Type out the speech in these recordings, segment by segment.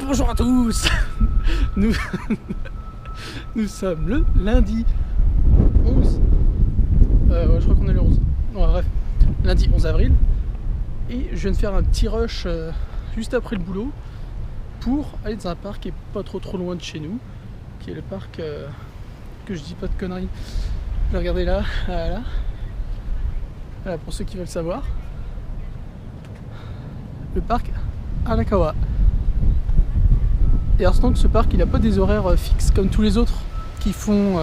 Bonjour à tous. Nous, nous sommes le lundi 11. Je crois qu'on est le 11. Ouais, bref, lundi 11 avril. Et je viens de faire un petit rush juste après le boulot pour aller dans un parc qui est pas trop loin de chez nous, qui est le parc que je dis pas de conneries. Je vais regarder là, voilà. Voilà, pour ceux qui veulent savoir. Le parc Arakawa. Et alors donc ce parc il n'a pas des horaires fixes comme tous les autres qui ferment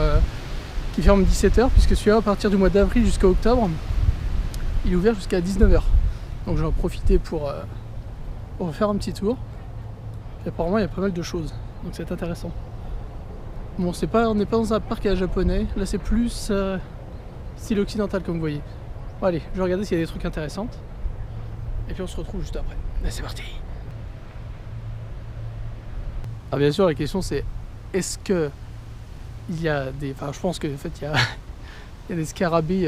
17h, puisque celui-là à partir du mois d'avril jusqu'à octobre il est ouvert jusqu'à 19h. Donc je vais en profiter pour faire un petit tour. Et apparemment il y a pas mal de choses, donc c'est intéressant. Bon, on n'est pas dans un parc à la japonais, là c'est plus style occidental comme vous voyez. Bon, allez, je vais regarder s'il y a des trucs intéressants. Et puis on se retrouve juste après. Là c'est parti. Alors bien sûr la question c'est, est-ce que il y a des... Enfin je pense qu'en fait il y a des scarabées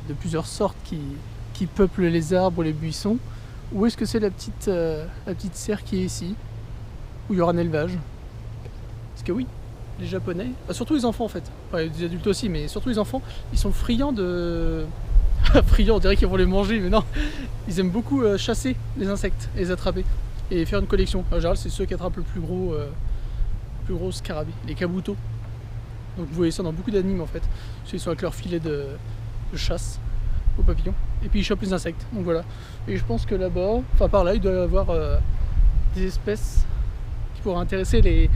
de plusieurs sortes qui peuplent les arbres ou les buissons, ou est-ce que c'est la petite serre qui est ici, où il y aura un élevage? Parce que oui, les Japonais, surtout les enfants en fait, enfin les adultes aussi, mais surtout les enfants, ils sont friands de... friands, on dirait qu'ils vont les manger, mais non, ils aiment beaucoup chasser les insectes, et les attraper, et faire une collection. En général c'est ceux qui attrapent le plus gros scarabée, les kabuto. Donc vous voyez ça dans beaucoup d'animes en fait, ils sont avec leur filet de chasse aux papillons, et puis ils chopent les insectes, donc voilà. Et je pense que là-bas, enfin par là, il doit y avoir des espèces qui pourraient intéresser les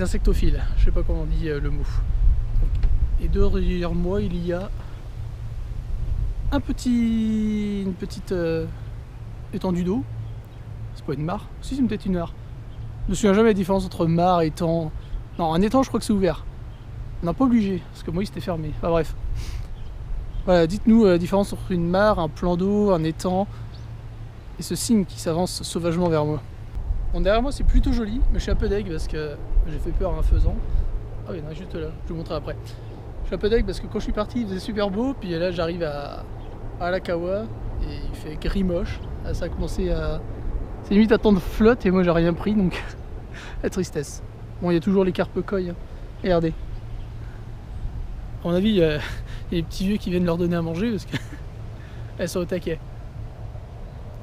insectophiles, je sais pas comment on dit le mot. Et derrière moi il y a une petite étendue d'eau. C'est pas une mare? Si, c'est peut-être une mare. Je me souviens jamais la différence entre mare et étang. Non, un étang je crois que c'est ouvert. Non, pas obligé, parce que moi c'était fermé. Enfin bref. Voilà, dites-nous la différence entre une mare, un plan d'eau, un étang et ce cygne qui s'avance sauvagement vers moi. Bon, derrière moi c'est plutôt joli, mais je suis un peu deg parce que j'ai fait peur à un faisan. Ah oui, il y en a juste là, je vous montrerai après. Je suis un peu deg parce que quand je suis parti il faisait super beau, puis là j'arrive à Arakawa et il fait gris moche. Là, ça a commencé à... C'est limite à tendre flotte et moi j'ai rien pris, donc la tristesse. Bon, il y a toujours les carpe koi, hein. Regardez. À mon avis, il y a des petits vieux qui viennent leur donner à manger parce qu'elles sont au taquet.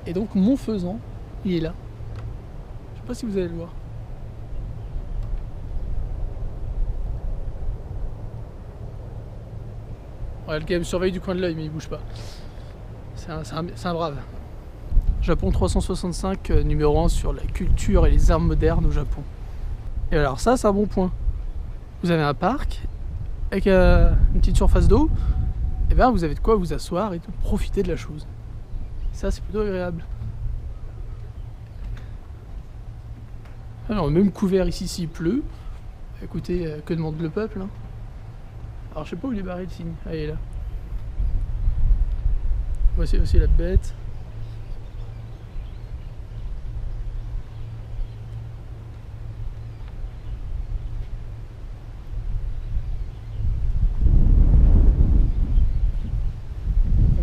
Et donc mon faisan, il est là. Je sais pas si vous allez le voir. Ouais, le gars me surveille du coin de l'œil, mais il bouge pas. C'est un brave. Japon 365, numéro 1 sur la culture et les arts modernes au Japon. Et alors ça, c'est un bon point. Vous avez un parc avec une petite surface d'eau, et bien vous avez de quoi vous asseoir et de profiter de la chose. Ça c'est plutôt agréable. Alors même couvert ici s'il pleut. Écoutez, que demande le peuple, hein. Alors je sais pas où il est barré le cygne. Ah, il est là. Voici aussi la bête.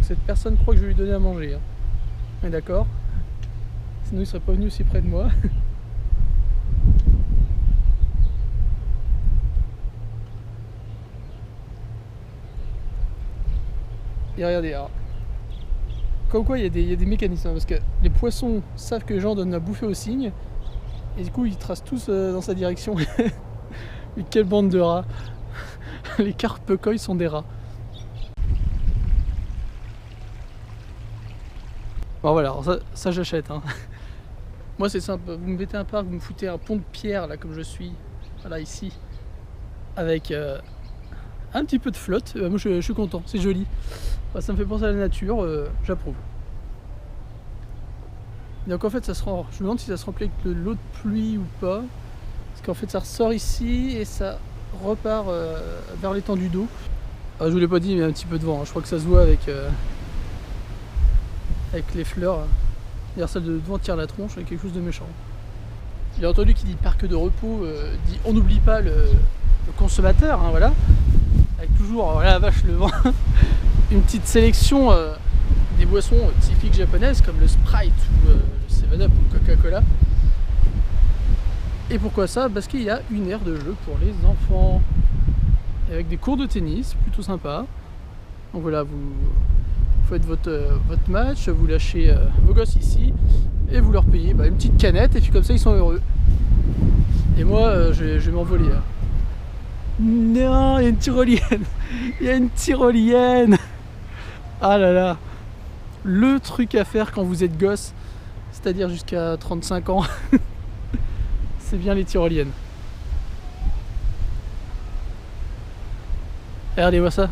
Cette personne croit que je vais lui donner à manger, hein. On est d'accord? Sinon il serait pas venu aussi près de moi. Et regardez, alors, comme quoi il y a des mécanismes, hein, parce que les poissons savent que les gens donnent à bouffer aux cygnes, et du coup ils tracent tous dans sa direction. Mais quelle bande de rats! Les carpe koi sont des rats. Bon voilà, alors ça j'achète, hein. Moi c'est simple, vous me mettez un parc, vous me foutez un pont de pierre là comme je suis, voilà ici, avec un petit peu de flotte, moi je suis content, c'est joli. Enfin, ça me fait penser à la nature, j'approuve. Donc en fait ça se rend, je me demande si ça se remplit avec de l'eau de pluie ou pas, parce qu'en fait ça ressort ici et ça repart vers l'étendue d'eau. Ah, je vous l'ai pas dit, mais il y a un petit peu de vent, hein. Je crois que ça se voit avec les fleurs. D'ailleurs celle de devant tire la tronche avec quelque chose de méchant. J'ai entendu qui dit parc de repos, dit on n'oublie pas le consommateur, hein, voilà. Avec toujours, oh la vache, le vent, une petite sélection des boissons typiques japonaises comme le Sprite ou le 7-Up ou le Coca-Cola. Et pourquoi ça? Parce qu'il y a une aire de jeu pour les enfants. Avec des cours de tennis, plutôt sympa. Donc voilà, vous faites votre match, vous lâchez vos gosses ici, et vous leur payez une petite canette, et puis comme ça ils sont heureux. Et moi, je vais m'envoler là. Non, il y a une tyrolienne. Il y a une tyrolienne. Ah là là. Le truc à faire quand vous êtes gosse, c'est-à-dire jusqu'à 35 ans, c'est bien les tyroliennes. Regardez-moi ça.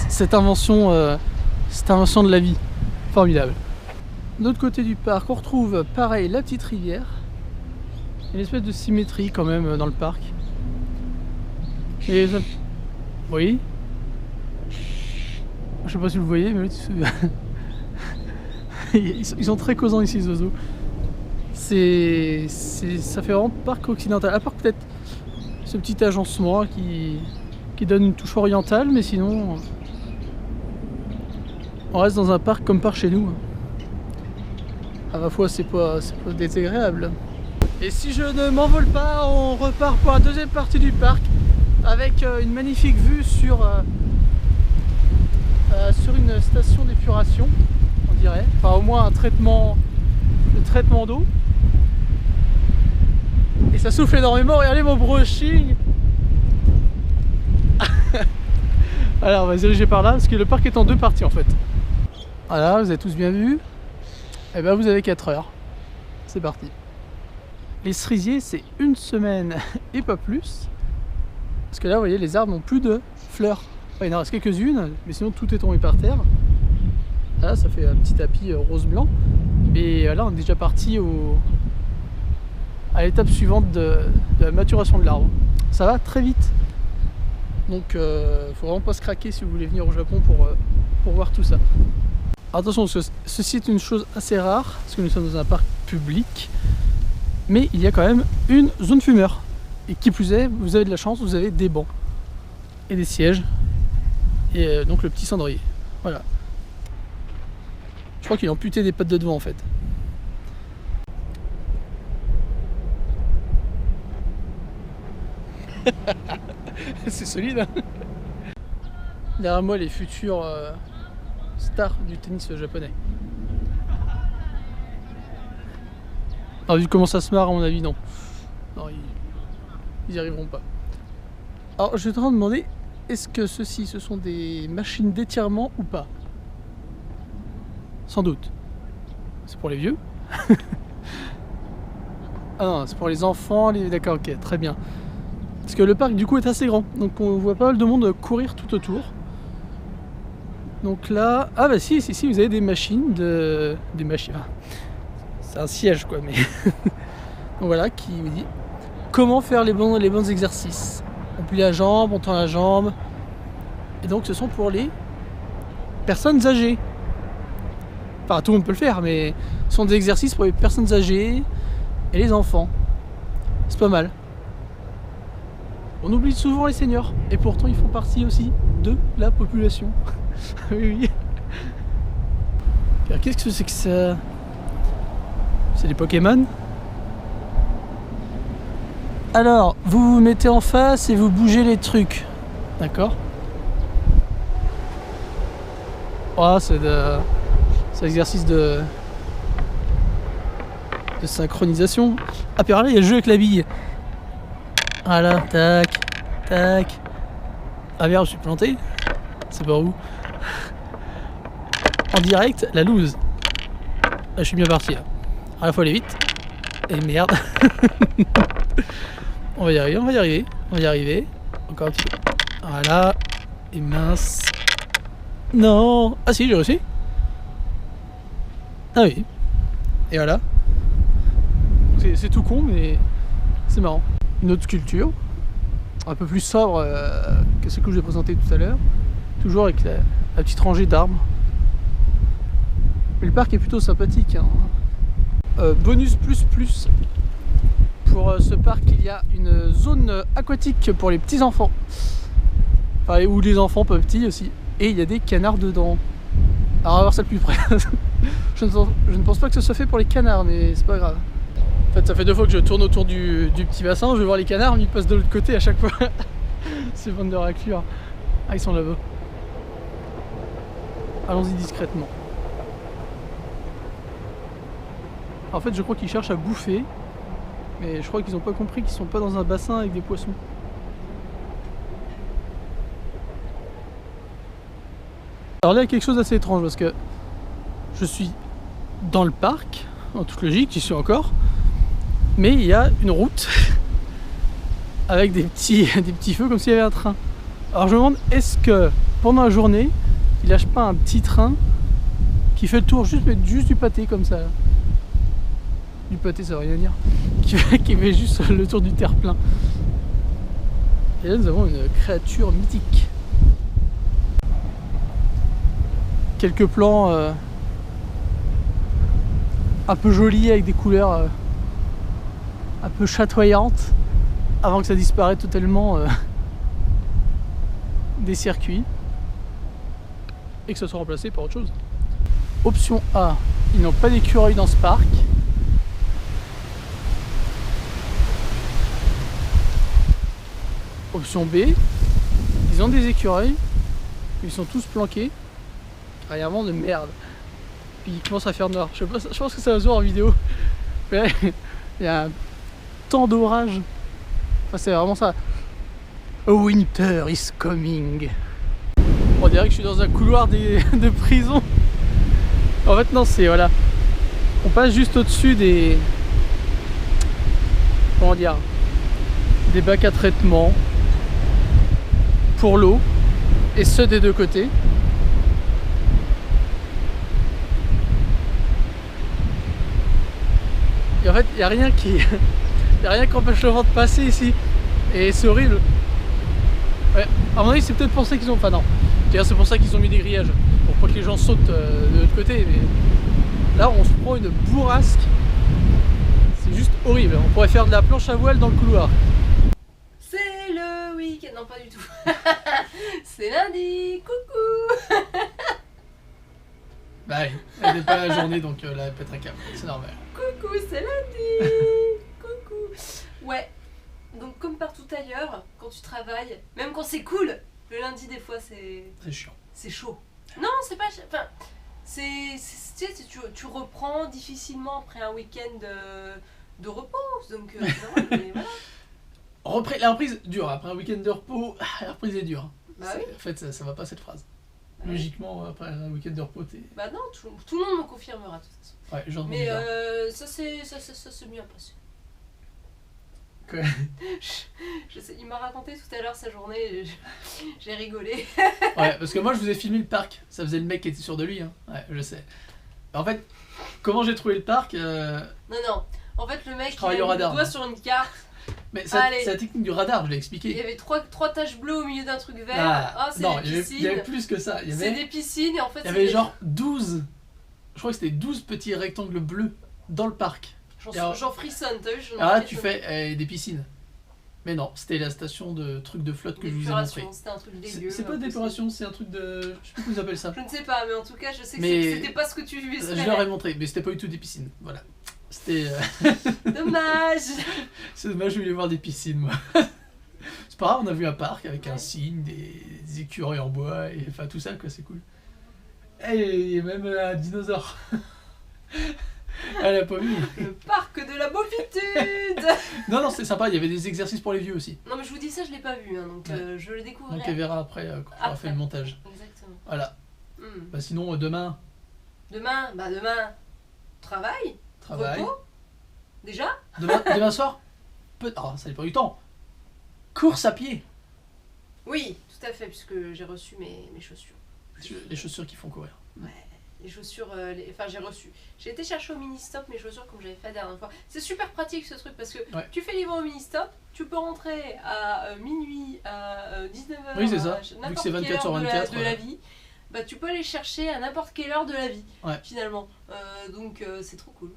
Cette invention de la vie. Formidable. De l'autre côté du parc, on retrouve pareil la petite rivière. Il y a une espèce de symétrie quand même dans le parc. Et oui. Je sais pas si vous le voyez, mais ils sont très causants ici, les oiseaux. Ça fait vraiment parc occidental. À part peut-être ce petit agencement qui donne une touche orientale, mais sinon on reste dans un parc comme par chez nous. À ma foi, c'est pas désagréable. Et si je ne m'envole pas, on repart pour la deuxième partie du parc avec une magnifique vue sur une station d'épuration, on dirait. Enfin, au moins un traitement d'eau. Et ça souffle énormément. Regardez mon brushing. Alors, on va se diriger par là parce que le parc est en deux parties en fait. Voilà, vous avez tous bien vu. Et ben vous avez 4 heures. C'est parti. Les cerisiers, c'est une semaine et pas plus. Parce que là, vous voyez, les arbres n'ont plus de fleurs. Enfin, il en reste quelques-unes, mais sinon tout est tombé par terre. Là, ça fait un petit tapis rose-blanc. Et là, on est déjà parti à l'étape suivante de la maturation de l'arbre. Ça va très vite. Donc, faut vraiment pas se craquer si vous voulez venir au Japon pour voir tout ça. Attention, parce que ceci est une chose assez rare, parce que nous sommes dans un parc public, mais il y a quand même une zone fumeur. Et qui plus est, vous avez de la chance, vous avez des bancs et des sièges, et donc le petit cendrier. Voilà. Je crois qu'il a amputé des pattes de devant en fait. C'est solide, hein. Derrière moi, les futurs stars du tennis japonais. Alors, vu comment ça se marre, à mon avis, non. Non, ils y arriveront pas. Alors, je vais te demander, est-ce que ceux-ci, ce sont des machines d'étirement ou pas? Sans doute. C'est pour les vieux. Ah non, c'est pour les enfants, d'accord, ok, très bien. Parce que le parc, du coup, est assez grand. Donc, on voit pas mal de monde courir tout autour. Donc là... Ah bah si, vous avez des machines Des machines... C'est un siège, quoi, mais... Donc voilà, qui vous dit comment faire les bons exercices. On plie la jambe, on tend la jambe. Et donc, ce sont pour les personnes âgées. Enfin, tout le monde peut le faire, mais ce sont des exercices pour les personnes âgées et les enfants. C'est pas mal. On oublie souvent les seniors, et pourtant ils font partie aussi de la population. Oui, oui. Alors, qu'est-ce que c'est que ça? C'est des Pokémon. Alors, vous vous mettez en face et vous bougez les trucs. D'accord? Oh, c'est l'exercice de synchronisation. Ah, puis là, il y a le jeu avec la bille. Voilà, tac, tac. Ah merde, je suis planté. C'est pas où. En direct, la loose. Là, je suis bien parti. Là. À la fois aller vite. Et merde. On va y arriver, on va y arriver. On va y arriver. Encore un petit peu. Voilà. Et mince. Non. Ah si, j'ai réussi. Ah oui. Et voilà. C'est tout con, mais c'est marrant. Une autre sculpture, un peu plus sobre que ce que je vous ai présenté tout à l'heure, toujours avec la petite rangée d'arbres. Mais le parc est plutôt sympathique. Hein. Bonus plus pour ce parc, il y a une zone aquatique pour les petits enfants, enfin, ou les enfants pas petits aussi, et il y a des canards dedans. Alors on va voir ça de plus près. je ne pense pas que ce soit fait pour les canards, mais c'est pas grave. En fait, ça fait 2 fois que je tourne autour du petit bassin, je vais voir les canards, mais ils passent de l'autre côté à chaque fois. Ces bandes de raclures. Ah, ils sont là-bas. Allons-y discrètement. En fait, je crois qu'ils cherchent à bouffer, mais je crois qu'ils n'ont pas compris qu'ils sont pas dans un bassin avec des poissons. Alors là, il y a quelque chose d'assez étrange parce que je suis dans le parc, en toute logique, j'y suis encore, mais il y a une route avec des petits feux comme s'il y avait un train. Alors je me demande, est-ce que pendant la journée, ils lâchent pas un petit train qui fait le tour juste du pâté comme ça? Du pâté, ça veut rien dire. Qui fait juste le tour du terre-plein. Et là, nous avons une créature mythique. Quelques plans un peu jolis avec des couleurs un peu chatoyantes avant que ça disparaisse totalement des circuits et que ça soit remplacé par autre chose. Option A, ils n'ont pas d'écureuil dans ce parc. Option B, ils ont des écureuils, ils sont tous planqués. Ah, il y a un vent de merde. Puis il commence à faire noir. Je pense que ça va se voir en vidéo. Mais il y a un temps d'orage. Enfin, c'est vraiment ça. A winter is coming. On dirait que je suis dans un couloir de prison. En fait, non, c'est voilà. On passe juste au-dessus des. Comment dire? Des bacs à traitement pour l'eau. Et ceux des deux côtés. Et en fait, il n'y a rien qui empêche le vent de passer ici. Et c'est horrible. Ouais, à mon avis, c'est peut-être pour ça qu'ils ont. Enfin, non. C'est pour ça qu'ils ont mis des grillages. Pour pas que les gens sautent de l'autre côté. Mais là, on se prend une bourrasque. C'est juste horrible. On pourrait faire de la planche à voile dans le couloir. C'est le week-end. Non, pas du tout. C'est lundi. Coucou. Bah, elle n'est pas la journée, donc là, elle pète un câble. C'est normal. Coucou, c'est lundi. Coucou. Ouais. Donc comme partout ailleurs, quand tu travailles, même quand c'est cool, le lundi des fois c'est chiant. C'est chaud. Non, c'est pas. Enfin, tu reprends difficilement après un week-end de repos. Donc non, mais voilà. La reprise dure. Après un week-end de repos, la reprise est dure. Bah oui. En fait, ça va pas cette phrase. Logiquement, après un week-end de repos, t'es. Bah non, tout le monde me confirmera de toute façon. Ouais, genre. Mais ça s'est bien passé. Quoi? Je sais, il m'a raconté tout à l'heure sa journée, j'ai rigolé. Ouais, parce que moi je vous ai filmé le parc, ça faisait le mec qui était sûr de lui, hein. Ouais, je sais. En fait, comment j'ai trouvé le parc Non, en fait le mec il a mis le doigt sur une carte. Mais c'est la technique du radar, je l'ai expliqué. Il y avait trois taches bleues au milieu d'un truc vert. Ah, c'est non, des piscines. il y avait plus que ça. C'est des piscines et en fait il y avait genre 12, je crois que c'était 12 petits rectangles bleus dans le parc. J'en frissonne, t'as vu? Alors là tu fais des piscines. Mais non, c'était la station de truc de flotte que je vous ai montré. C'était un truc dégueu. C'est pas d'épuration, c'est un truc de... Je sais pas comment ils appellent ça. Je ne sais pas, mais en tout cas je sais que c'était pas ce que tu espérais. Je leur ai montré, mais c'était pas du tout des piscines. Voilà. C'était... Dommage. C'est dommage, je voulais voir des piscines moi. C'est pas grave, on a vu un parc avec un cygne, des écureuils en bois, et enfin tout ça quoi, c'est cool. Et même un dinosaure. Elle a pas vu. Le parc de la beaufitude. Non, c'est sympa, il y avait des exercices pour les vieux aussi. Non mais je vous dis ça, je l'ai pas vu, hein, donc je le découvrirai. Donc elle verra après quand on aura fait le montage. Exactement. Voilà. Bah sinon demain. Demain, travail. Repos. Déjà Demain soir ça dépend du temps. Course à pied. Oui, tout à fait, puisque j'ai reçu mes chaussures. Les chaussures qui font courir. Ouais. Les chaussures, enfin j'ai reçu. J'ai été chercher au mini-stop mes chaussures comme j'avais fait la dernière fois. C'est super pratique ce truc parce que tu fais livrer au mini-stop, tu peux rentrer à minuit, à 19h, oui, c'est ça. Vu que c'est 24 sur 24 de la vie. Bah, tu peux aller chercher à n'importe quelle heure de la vie, finalement. Donc c'est trop cool.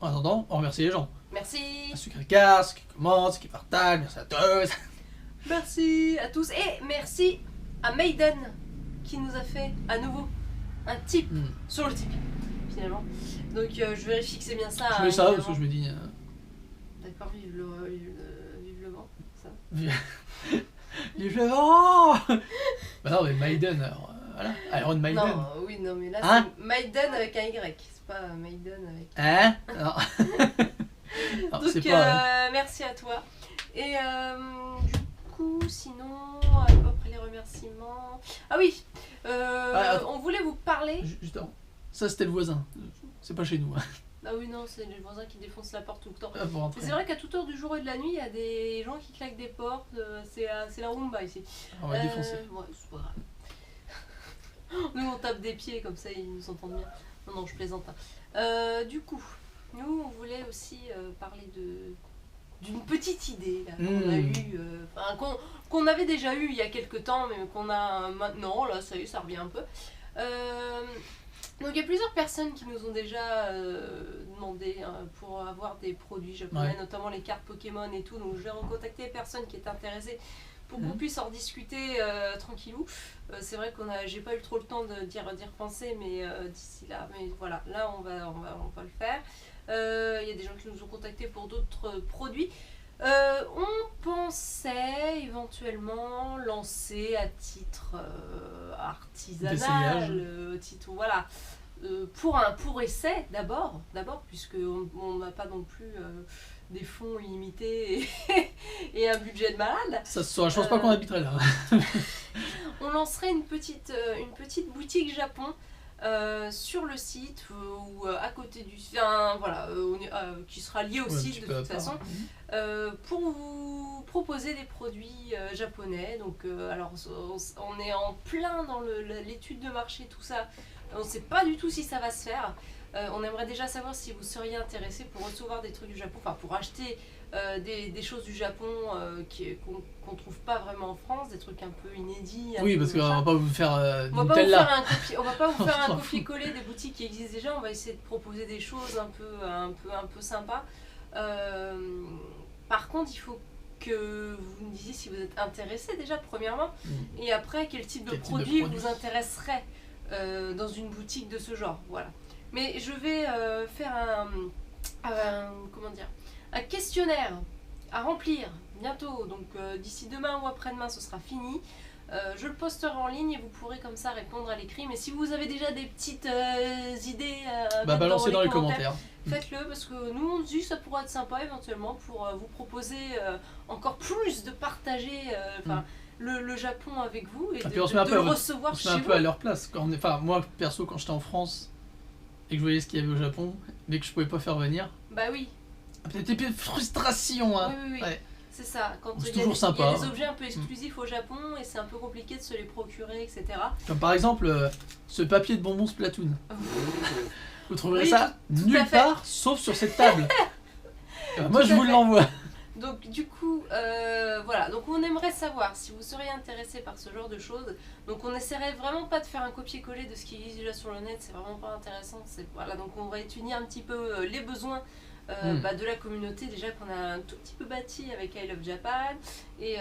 En attendant, on remercie les gens. Merci. À ceux qui regardent, ceux qui commentent, ceux qui partagent, merci à tous. Merci à tous et merci à Maiden qui nous a fait à nouveau un tip sur le Tipeee. finalement. Donc je vérifie que c'est bien ça. Je mets ça parce que je me dis. D'accord, vive le vent, ça. Vive le vent. Bah non, mais Maiden, alors, voilà, Iron Maiden. Non, oui, non, mais là c'est Maiden avec un Y, c'est pas Maiden avec. Hein? Non. Alors, donc c'est pas, merci à toi. Et du coup, sinon, après les remerciements. Ah oui, on voulait vous parler. Justement, ça c'était le voisin, c'est pas chez nous. Ah oui, non, c'est les voisins qui défoncent la porte tout le temps. C'est vrai qu'à toute heure du jour et de la nuit, il y a des gens qui claquent des portes. C'est la rumba ici. On va défoncer. Ouais, c'est pas grave. Nous, on tape des pieds, comme ça, ils nous entendent bien. Non, non, je plaisante. Du coup, nous, on voulait aussi parler d'une petite idée là, qu'on a eue, qu'on avait déjà eue il y a quelques temps, mais qu'on a maintenant, là, ça y est, ça revient un peu. Donc il y a plusieurs personnes qui nous ont déjà demandé pour avoir des produits japonais, notamment les cartes Pokémon et tout. Donc je vais recontacter les personnes qui étaient intéressées pour qu'on puisse en discuter tranquillou. C'est vrai j'ai pas eu trop le temps d'y repenser, mais d'ici là, mais voilà, là on va le faire. Il y a des gens qui nous ont contactés pour d'autres produits. On pensait éventuellement lancer à titre artisanal, titre voilà, pour essai d'abord, puisque on n'a pas non plus des fonds illimités et un budget de malade. Ça se saura, je pense pas qu'on habiterait là. On lancerait une petite boutique Japon. Sur le site ou à côté du site, voilà, qui sera lié au site de toute façon, pour vous proposer des produits japonais. Donc, alors, on est en plein dans l'étude de marché, tout ça. On ne sait pas du tout si ça va se faire. On aimerait déjà savoir si vous seriez intéressé pour recevoir des trucs du Japon, enfin pour acheter des choses du Japon qu'on trouve pas vraiment en France, des trucs un peu inédits. Oui, parce qu'on va pas vous faire on va pas vous faire un copier-coller des boutiques qui existent déjà. On va essayer de proposer des choses un peu sympas. Par contre, il faut que vous me disiez si vous êtes intéressé déjà premièrement, et après quel type de produit vous intéresserait dans une boutique de ce genre. Voilà. Mais je vais faire un questionnaire à remplir bientôt, donc d'ici demain ou après-demain ce sera fini. Je le posterai en ligne et vous pourrez comme ça répondre à l'écrit. Mais si vous avez déjà des petites idées balancez dans les commentaires. Faites-le parce que nous on se dit que ça pourrait être sympa éventuellement pour vous proposer encore plus de partager le Japon avec vous et de le recevoir chez vous. On se met un peu à leur place. Moi perso quand j'étais en France et que je voyais ce qu'il y avait au Japon mais que je pouvais pas faire venir. Bah oui. Peut-être une frustration, hein. Oui. Ouais. C'est ça, quand il y a des objets un peu exclusifs au Japon et c'est un peu compliqué de se les procurer, etc. Comme par exemple ce papier de bonbons Splatoon. Vous trouverez ça nulle part sauf sur cette table. Moi je vous l'envoie. Donc du coup, voilà, donc on aimerait savoir si vous seriez intéressé par ce genre de choses. Donc on essaierait vraiment pas de faire un copier-coller de ce qui existe déjà sur le net, c'est vraiment pas intéressant. Voilà, donc on va étudier un petit peu les besoins de la communauté déjà qu'on a un tout petit peu bâti avec I Love Japan et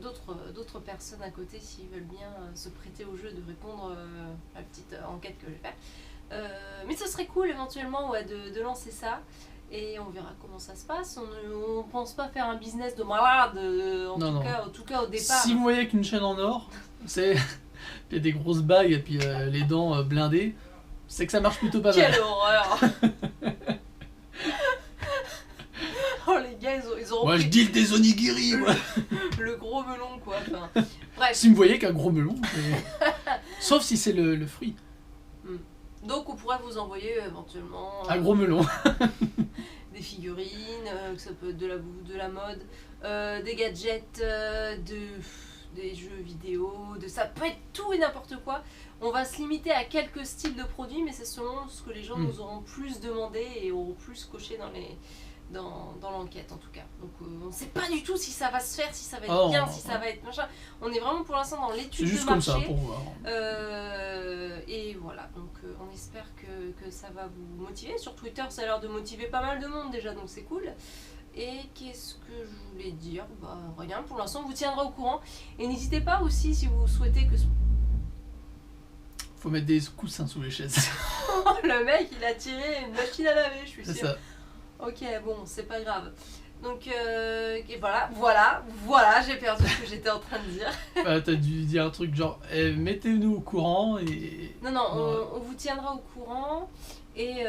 d'autres personnes à côté s'ils veulent bien se prêter au jeu de répondre à la petite enquête que je vais faire. Mais ce serait cool éventuellement de lancer ça. Et on verra comment ça se passe. On pense pas faire un business de malade, en tout cas au départ. Si vous voyez qu'une chaîne en or, c'est il y a des grosses bagues et puis les dents blindées, c'est que ça marche plutôt pas mal. Quelle horreur. Oh les gars, ils ont moi je deal des onigiri, moi. Le gros melon quoi. Enfin, bref. Si vous voyez qu'un gros melon, sauf si c'est le fruit. Donc on pourrait vous envoyer éventuellement un gros melon. Des figurines, que ça peut être de la mode, des gadgets, des jeux vidéo, ça peut être tout et n'importe quoi. On va se limiter à quelques styles de produits, mais c'est selon ce que les gens nous auront plus demandé et auront plus coché dans l'enquête en tout cas. Donc on ne sait pas du tout si ça va se faire, si ça va être bien, si ça va être machin. On est vraiment pour l'instant dans l'étude de marché. C'est juste comme ça pour voir. Et voilà, donc on espère que ça va vous motiver. Sur Twitter ça a l'air de motiver pas mal de monde déjà, donc c'est cool. Et qu'est-ce que je voulais dire? Bah rien, pour l'instant on vous tiendra au courant. Et n'hésitez pas aussi si vous souhaitez que... Faut mettre des coussins sous les chaises. Le mec, il a tiré une machine à laver, je suis C'est sûre. ça. Ok, bon, c'est pas grave. Donc, et voilà, j'ai perdu ce que j'étais en train de dire. T'as dû dire un truc genre mettez-nous au courant et. Non, on vous tiendra au courant. Et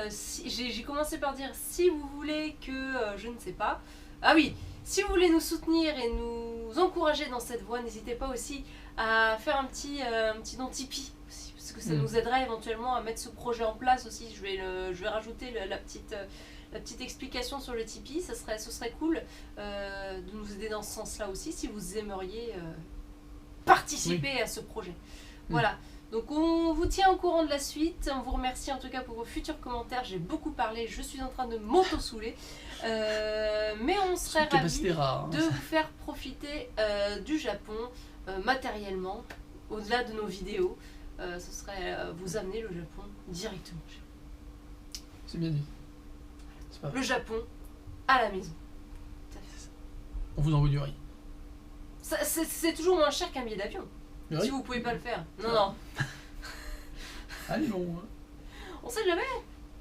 j'ai commencé par dire si vous voulez que, je ne sais pas. Ah oui, si vous voulez nous soutenir et nous encourager dans cette voie, n'hésitez pas aussi à faire un petit don Tipeee aussi, parce que ça nous aiderait éventuellement à mettre ce projet en place aussi. Je vais rajouter la petite explication sur le Tipeee, ce serait cool de nous aider dans ce sens-là aussi si vous aimeriez participer à ce projet. Voilà. Donc on vous tient au courant de la suite, on vous remercie en tout cas pour vos futurs commentaires, j'ai beaucoup parlé, je suis en train de m'auto-saouler, mais on serait ravis de vous faire profiter du Japon matériellement, au-delà de nos vidéos, ce serait vous amener le Japon directement. C'est bien dit. Le Japon à la maison. On vous envoie du riz. C'est toujours moins cher qu'un billet d'avion. Si vous pouvez pas le faire. Non. Allez, bon. On sait jamais.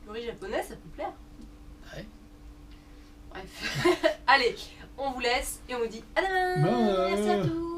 Le riz japonais, ça peut plaire. Ouais. Bref. Allez, on vous laisse et on vous dit à demain. Bye. Merci à tous.